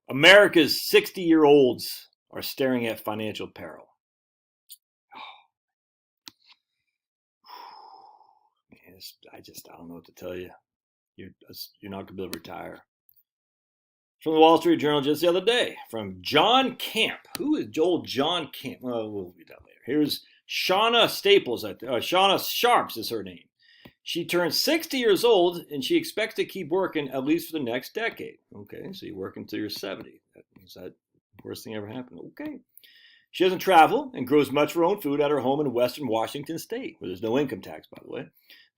America's 60-year-olds are staring at financial peril. I don't know what to tell you. You're not going to be able to retire. From the Wall Street Journal just the other day, from John Camp. Who is old John Camp? Well, we'll read that later. Here's Shauna Staples. Shauna Sharps is her name. She turned 60 years old, and she expects to keep working at least for the next decade. Okay, so you work until you're 70. Is that the worst thing ever happened? Okay. She doesn't travel and grows much of her own food at her home in western Washington state, where there's no income tax, by the way.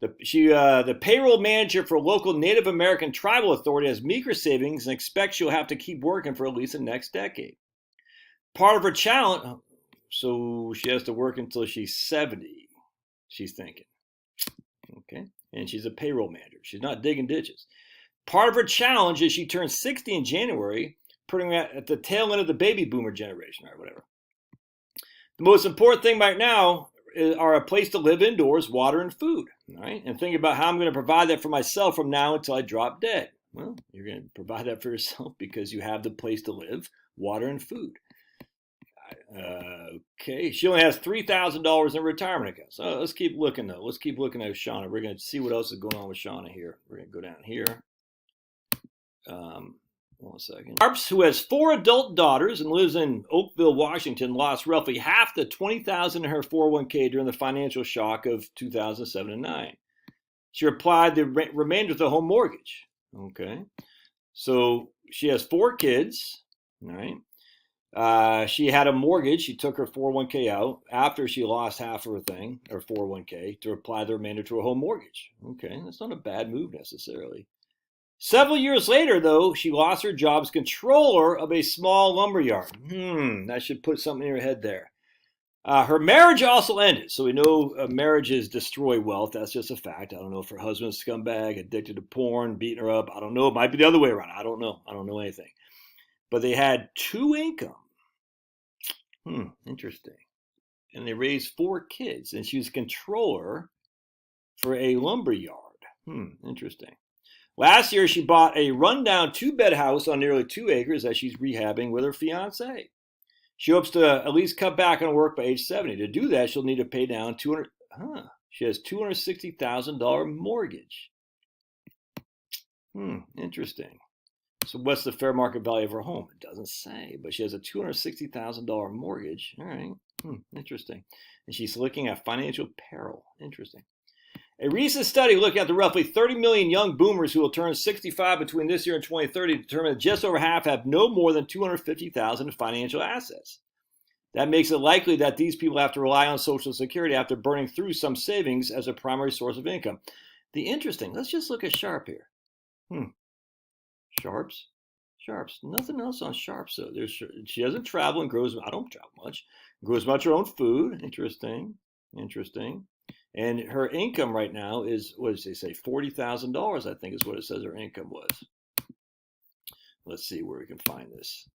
The payroll manager for a local Native American tribal authority has meager savings and expects she'll have to keep working for at least the next decade. Part of her challenge, so she has to work until she's 70, she's thinking. Okay, and she's a payroll manager. She's not digging ditches. Part of her challenge is she turns 60 in January, putting her at the tail end of the baby boomer generation or whatever. The most important thing right now are a place to live indoors, water, and food. All right, and think about how I'm going to provide that for myself from now until I drop dead. Well, you're going to provide that for yourself because you have the place to live, water, and food. Okay, she only has $3,000 in retirement account. So let's keep looking, though. Let's keep looking at Shauna. We're going to see what else is going on with Shauna here. We're going to go down here. 1 second. Sharps, who has 4 adult daughters and lives in Oakville, Washington, lost roughly half the $20,000 in her 401k during the financial shock of 2007 and 9. She applied the remainder to the home mortgage. Okay, so she has 4 kids. All right. She had a mortgage. She took her 401k out after she lost half of her thing, her 401k, to apply the remainder to a home mortgage. Okay, that's not a bad move necessarily. Several years later, though, she lost her job as controller of a small lumber yard. That should put something in your head there. Her marriage also ended. So we know marriages destroy wealth. That's just a fact. I don't know if her husband's a scumbag, addicted to porn, beating her up. I don't know. It might be the other way around. I don't know. I don't know anything. But they had 2 income. Interesting. And they raised 4 kids. And she was controller for a lumber yard. Interesting. Last year, she bought a rundown 2-bed house on nearly 2 acres that she's rehabbing with her fiance. She hopes to at least cut back on work by age 70. To do that, she'll need to pay down she has $260,000 mortgage. Interesting. So what's the fair market value of her home? It doesn't say, but she has a $260,000 mortgage. All right. Interesting. And she's looking at financial peril. Interesting. A recent study looking at the roughly 30 million young boomers who will turn 65 between this year and 2030 determined that just over half have no more than $250,000 in financial assets. That makes it likely that these people have to rely on Social Security after burning through some savings as a primary source of income. Let's just look at Sharp here. Sharps. Nothing else on Sharps, though. She doesn't travel and grows. I don't travel much. Grows much her own food. Interesting. And her income right now is, what did they say, $40,000, I think is what it says her income was. Let's see where we can find this.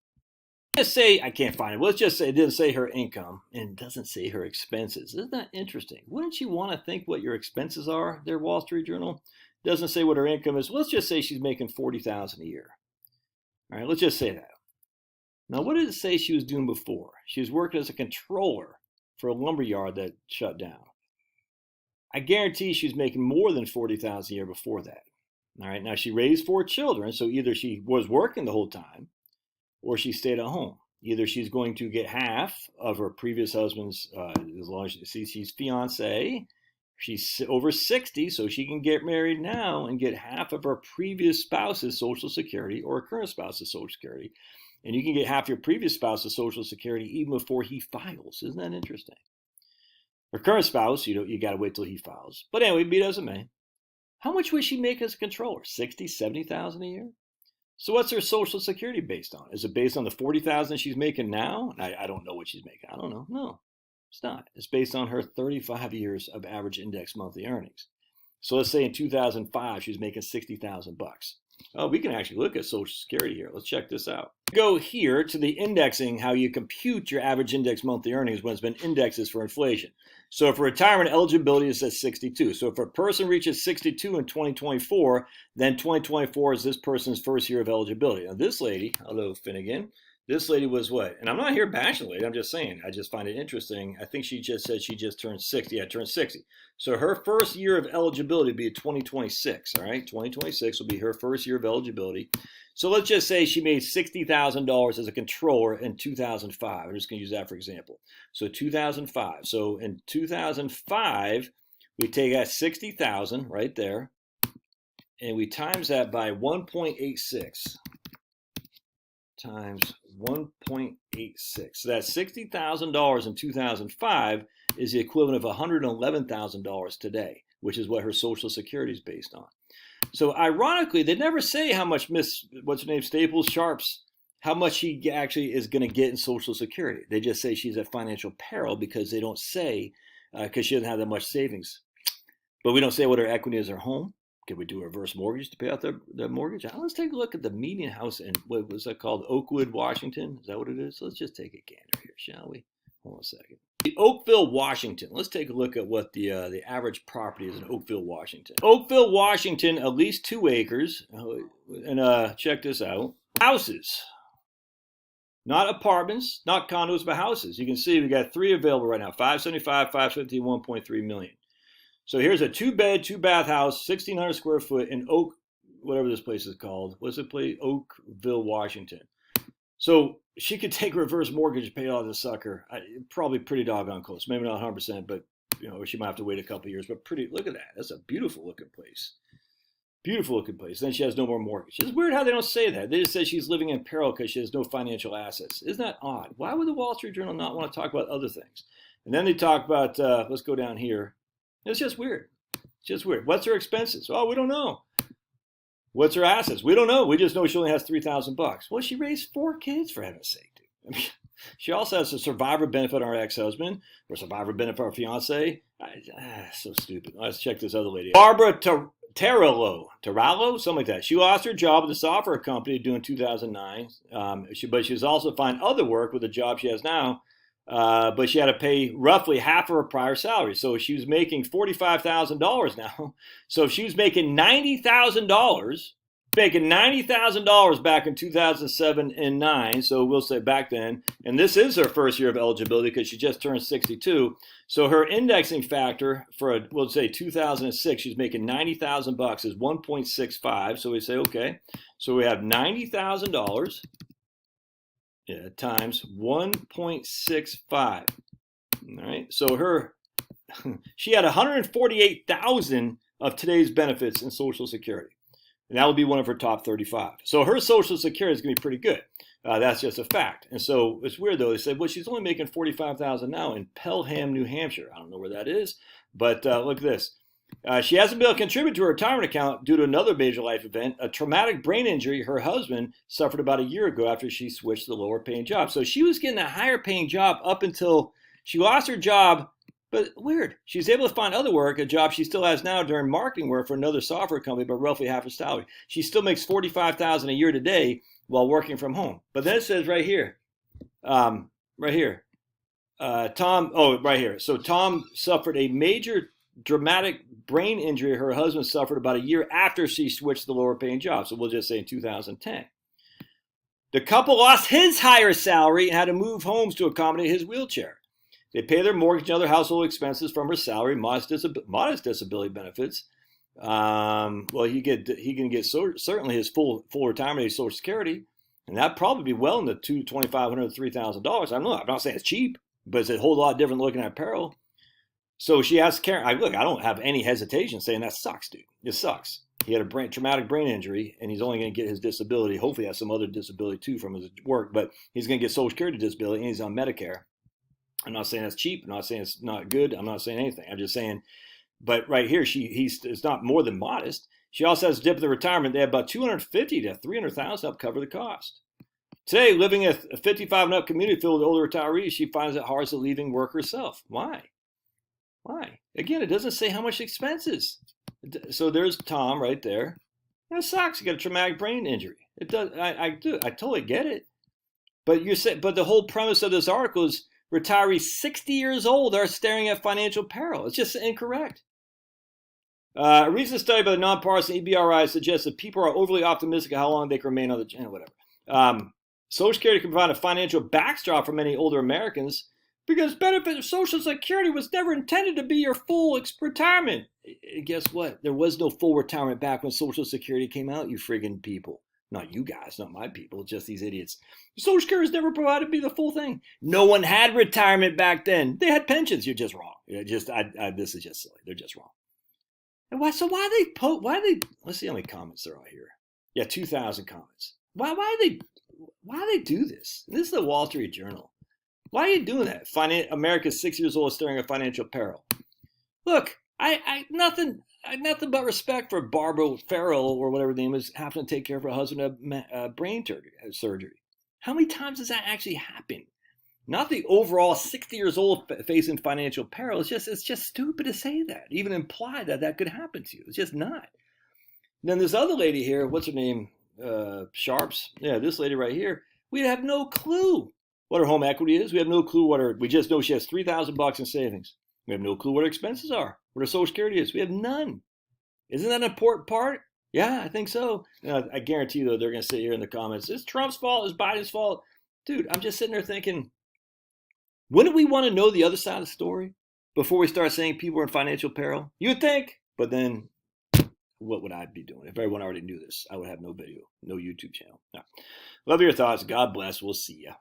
I can't find it. Let's just say it didn't say her income and it doesn't say her expenses. Isn't that interesting? Wouldn't you want to think what your expenses are there, Wall Street Journal? It doesn't say what her income is. Let's just say she's making $40,000 a year. All right, let's just say that. Now, what did it say she was doing before? She was working as a controller for a lumber yard that shut down. I guarantee she's making more than $40,000 a year before that. All right. Now she raised 4 children, so either she was working the whole time, or she stayed at home. Either she's going to get half of her previous husband's, as long as she's fiance. She's over 60, so she can get married now and get half of her previous spouse's Social Security or her current spouse's Social Security. And you can get half your previous spouse's Social Security even before he files. Isn't that interesting? Her current spouse, you got to wait till he files. But anyway, be it as it may. How much would she make as a controller? $60,000, $70,000 a year? So what's her Social Security based on? Is it based on the $40,000 she's making now? I don't know what she's making. I don't know. No, it's not. It's based on her 35 years of average index monthly earnings. So let's say in 2005 she was making $60,000. Oh, we can actually look at Social Security here. Let's check this out. Go here to the indexing, how you compute your average index monthly earnings when it's been indexed for inflation. So for retirement eligibility, it says 62. So if a person reaches 62 in 2024, then 2024 is this person's first year of eligibility. Now this lady, hello Finnegan, this lady was what? And I'm not here bashing the lady, I'm just saying, I just find it interesting. I think she just said she just turned 60. Yeah, turned 60. So her first year of eligibility would be 2026, all right? 2026 will be her first year of eligibility. So let's just say she made $60,000 as a controller in 2005. I'm just going to use that for example. So 2005. So in 2005, we take that 60,000 right there, and we times that by 1.86 times 1.86. So that's $60,000 in 2005 is the equivalent of $111,000 today, which is what her Social Security is based on. So ironically, they never say how much Miss, what's her name, Staples, Sharps, how much she actually is going to get in Social Security. They just say she's at financial peril because they don't say, because she doesn't have that much savings. But we don't say what her equity is, her home. Can we do a reverse mortgage to pay out the mortgage? Let's take a look at the median house in, what was that called? Oakwood, Washington? Is that what it is? So let's just take a gander here, shall we? Hold on a second. Oakville, Washington. Let's take a look at what the average property is in Oakville, Washington. Oakville, Washington, at least 2 acres. And check this out. Houses. Not apartments, not condos, but houses. You can see we got 3 available right now. 575, 550, 1.3 million. So here's a 2-bed, 2-bath house, 1,600 square foot in Oak, whatever this place is called. What's the place? Oakville, Washington. So she could take a reverse mortgage and pay all this sucker. Probably pretty doggone close. Maybe not 100%, but she might have to wait a couple years. But pretty, look at that. That's a beautiful looking place. Beautiful looking place. Then she has no more mortgage. It's weird how they don't say that. They just say she's living in peril because she has no financial assets. Isn't that odd? Why would the Wall Street Journal not want to talk about other things? And then they talk about, let's go down here. It's just weird. It's just weird. What's her expenses? Oh, we don't know. What's her assets? We don't know. We just know she only has $3,000. Well, she raised 4 kids, for heaven's sake, dude. I mean, she also has a survivor benefit on her ex-husband, or survivor benefit on her fiance. So stupid. Let's check this other lady out. Barbara Tarallo, something like that. She lost her job with a software company in 2009, but she was also finding other work with the job she has now. But she had to pay roughly half of her prior salary. So she was making $45,000 now. So if she was making $90,000 back in 2007 and 9, so we'll say back then, and this is her first year of eligibility because she just turned 62. So her indexing factor for, we'll say 2006, she's making $90,000 is 1.65. So we say, okay, so we have $90,000. Yeah, times 1.65. All right. So she had 148,000 of today's benefits in Social Security. And that would be one of her top 35. So her Social Security is going to be pretty good. That's just a fact. And so it's weird though. They said, well, she's only making $45,000 now in Pelham, New Hampshire. I don't know where that is, but look at this. She hasn't been able to contribute to her retirement account due to another major life event, a traumatic brain injury her husband suffered about a year ago after she switched to the lower paying job. So she was getting a higher paying job up until she lost her job. But weird, she's able to find other work, a job she still has now during marketing work for another software company, but roughly half her salary. She still makes $45,000 a year today while working from home. But then it says right here, Tom, right here. So Tom suffered a major dramatic brain injury her husband suffered about a year after she switched to the lower paying job. So we'll just say in 2010. The couple lost his higher salary and had to move homes to accommodate his wheelchair. They pay their mortgage and other household expenses from her salary, modest disability benefits. Well, he can get certainly his full retirement age Social Security, and that'd probably be well in the $2,500 to $3,000. I don't know. I'm not saying it's cheap, but it's a whole lot different looking at Peril. So she asked Karen, look, I don't have any hesitation saying that sucks, dude. It sucks. He had a traumatic brain injury, and he's only going to get his disability. Hopefully he has some other disability too from his work, but he's going to get Social Security disability, and he's on Medicare. I'm not saying that's cheap. I'm not saying it's not good. I'm not saying anything. I'm just saying, but right here, it's not more than modest. She also has a dip in the retirement. They have about $250,000 to $300,000 to help cover the cost. Today, living in a 55 and up community filled with older retirees, she finds it hard to leaving work herself. Why? Again, it doesn't say how much expenses. So there's Tom right there. It sucks. You got a traumatic brain injury. It does. I do. I totally get it. But but the whole premise of this article is retirees 60 years old are staring at financial peril. It's just incorrect. A recent study by the nonpartisan EBRI suggests that people are overly optimistic of how long they can remain on the channel, whatever. Social Security can provide a financial backstop for many older Americans because benefit of Social Security was never intended to be your full retirement. Guess what? There was no full retirement back when Social Security came out, you friggin' people. Not you guys, not my people, just these idiots. Social Security was never provided to be the full thing. No one had retirement back then. They had pensions. You're just wrong. This is just silly. They're just wrong. And why they let's see how many comments there are here. Yeah, 2,000 comments. Why do they do this? This is the Wall Street Journal. Why are you doing that? America's 6 years old staring at financial peril. Look, I nothing but respect for Barbara Tarallo or whatever her name is, having to take care of her husband brain surgery. How many times does that actually happen? Not the overall 60 years old facing financial peril. It's just stupid to say that, even imply that could happen to you. It's just not. And then this other lady here, what's her name? Sharps. Yeah, this lady right here. We have no clue what her home equity is. We have no clue we just know she has $3,000 in savings. We have no clue what her expenses are, what her Social Security is. We have none. Isn't that an important part? Yeah, I think so. I guarantee you, though, they're going to sit here in the comments. It's Trump's fault. It's Biden's fault. Dude, I'm just sitting there thinking, wouldn't we want to know the other side of the story before we start saying people are in financial peril? You would think. But then what would I be doing? If everyone already knew this, I would have no video, no YouTube channel. No. Love your thoughts. God bless. We'll see ya.